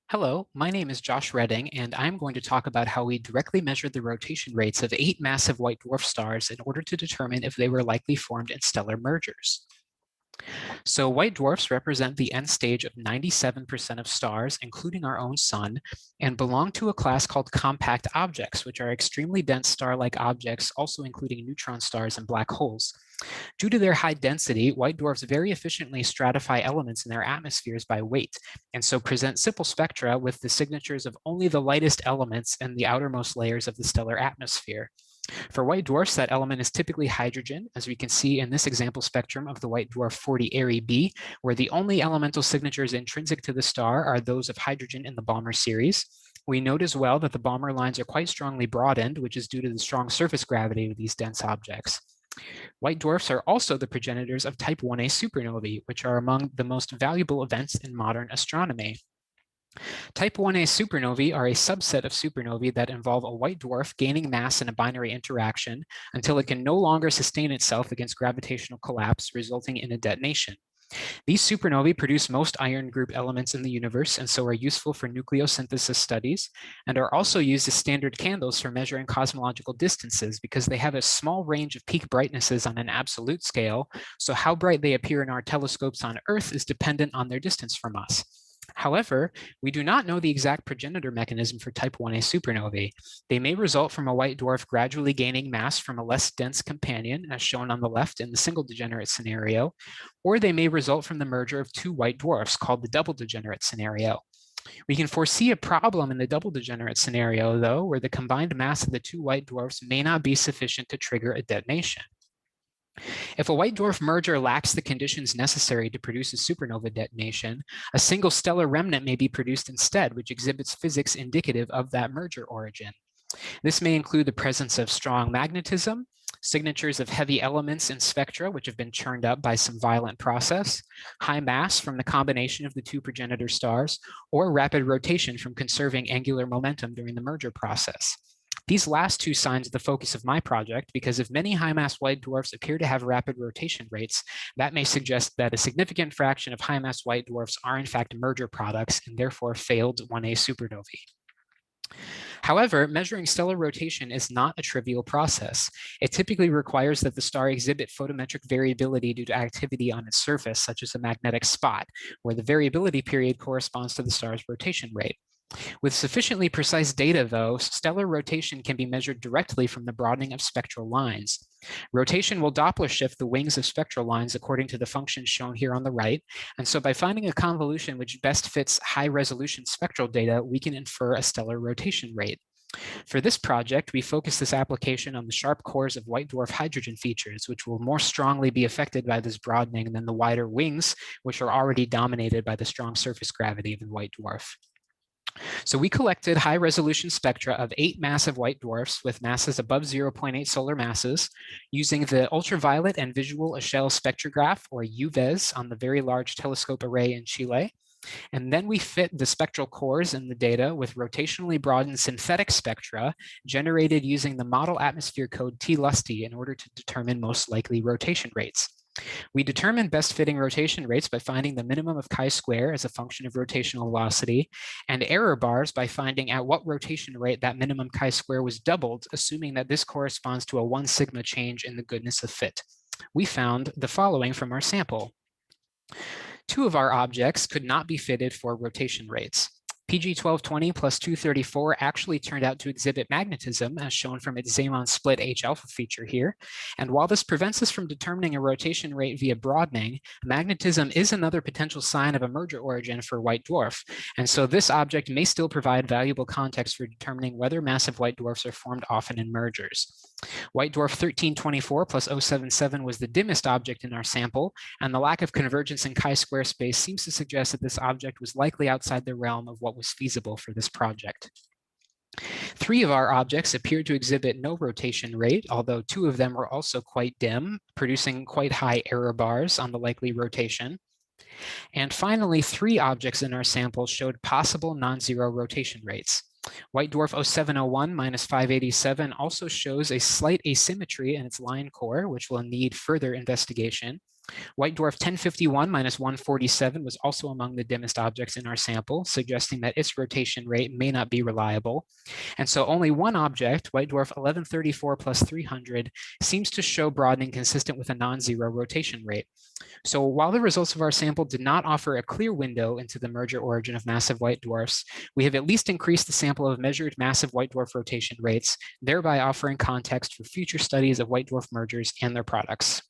Hello, my name is Josh Redding, and I'm going to talk about how we directly measured the rotation rates of 8 massive white dwarf stars in order to determine if they were likely formed in stellar mergers. So white dwarfs represent the end stage of 97% of stars, including our own sun, and belong to a class called compact objects, which are extremely dense star-like objects, also including neutron stars and black holes. Due to their high density, white dwarfs very efficiently stratify elements in their atmospheres by weight, and so present simple spectra with the signatures of only the lightest elements in the outermost layers of the stellar atmosphere. For white dwarfs, that element is typically hydrogen, as we can see in this example spectrum of the white dwarf 40 Ari b, where the only elemental signatures intrinsic to the star are those of hydrogen in the Balmer series. We note as well that the Balmer lines are quite strongly broadened, which is due to the strong surface gravity of these dense objects. White dwarfs are also the progenitors of type 1a supernovae, which are among the most valuable events in modern astronomy. Type 1a supernovae are a subset of supernovae that involve a white dwarf gaining mass in a binary interaction until it can no longer sustain itself against gravitational collapse, resulting in a detonation. These supernovae produce most iron group elements in the universe and so are useful for nucleosynthesis studies, and are also used as standard candles for measuring cosmological distances because they have a small range of peak brightnesses on an absolute scale, so how bright they appear in our telescopes on Earth is dependent on their distance from us. However, we do not know the exact progenitor mechanism for type 1a supernovae. They may result from a white dwarf gradually gaining mass from a less dense companion, as shown on the left in the single degenerate scenario, or they may result from the merger of two white dwarfs, called the double degenerate scenario. We can foresee a problem in the double degenerate scenario, though, where the combined mass of the two white dwarfs may not be sufficient to trigger a detonation. If a white dwarf merger lacks the conditions necessary to produce a supernova detonation, a single stellar remnant may be produced instead, which exhibits physics indicative of that merger origin. This may include the presence of strong magnetism, signatures of heavy elements in spectra which have been churned up by some violent process, high mass from the combination of the two progenitor stars, or rapid rotation from conserving angular momentum during the merger process. These last two signs are the focus of my project because if many high-mass white dwarfs appear to have rapid rotation rates, that may suggest that a significant fraction of high-mass white dwarfs are in fact merger products and therefore failed 1A supernovae. However, measuring stellar rotation is not a trivial process. It typically requires that the star exhibit photometric variability due to activity on its surface, such as a magnetic spot, where the variability period corresponds to the star's rotation rate. With sufficiently precise data, though, stellar rotation can be measured directly from the broadening of spectral lines. Rotation will Doppler shift the wings of spectral lines according to the functions shown here on the right, and so by finding a convolution which best fits high-resolution spectral data, we can infer a stellar rotation rate. For this project, we focus this application on the sharp cores of white dwarf hydrogen features, which will more strongly be affected by this broadening than the wider wings, which are already dominated by the strong surface gravity of the white dwarf. So we collected high-resolution spectra of 8 massive white dwarfs with masses above 0.8 solar masses using the ultraviolet and visual Echelle spectrograph, or UVES, on the Very Large Telescope Array in Chile. And then we fit the spectral cores in the data with rotationally broadened synthetic spectra generated using the model atmosphere code T-Lusty in order to determine most likely rotation rates. We determined best fitting rotation rates by finding the minimum of chi-square as a function of rotational velocity, and error bars by finding at what rotation rate that minimum chi-square was doubled, assuming that this corresponds to a 1 sigma change in the goodness of fit. We found the following from our sample. Two of our objects could not be fitted for rotation rates. PG 1220 plus 234 actually turned out to exhibit magnetism, as shown from its Zeeman split H alpha feature here. And while this prevents us from determining a rotation rate via broadening, magnetism is another potential sign of a merger origin for white dwarf. And so this object may still provide valuable context for determining whether massive white dwarfs are formed often in mergers. White dwarf 1324 plus 077 was the dimmest object in our sample, and the lack of convergence in chi-square space seems to suggest that this object was likely outside the realm of what was feasible for this project. 3 of our objects appeared to exhibit no rotation rate, although 2 of them were also quite dim, producing quite high error bars on the likely rotation. And finally, 3 objects in our sample showed possible non-zero rotation rates. White dwarf 0701 minus 587 also shows a slight asymmetry in its line core, which will need further investigation. White dwarf 1051 minus 147 was also among the dimmest objects in our sample, suggesting that its rotation rate may not be reliable. And so only one object, white dwarf 1134 plus 300, seems to show broadening consistent with a non-zero rotation rate. So while the results of our sample did not offer a clear window into the merger origin of massive white dwarfs, we have at least increased the sample of measured massive white dwarf rotation rates, thereby offering context for future studies of white dwarf mergers and their products.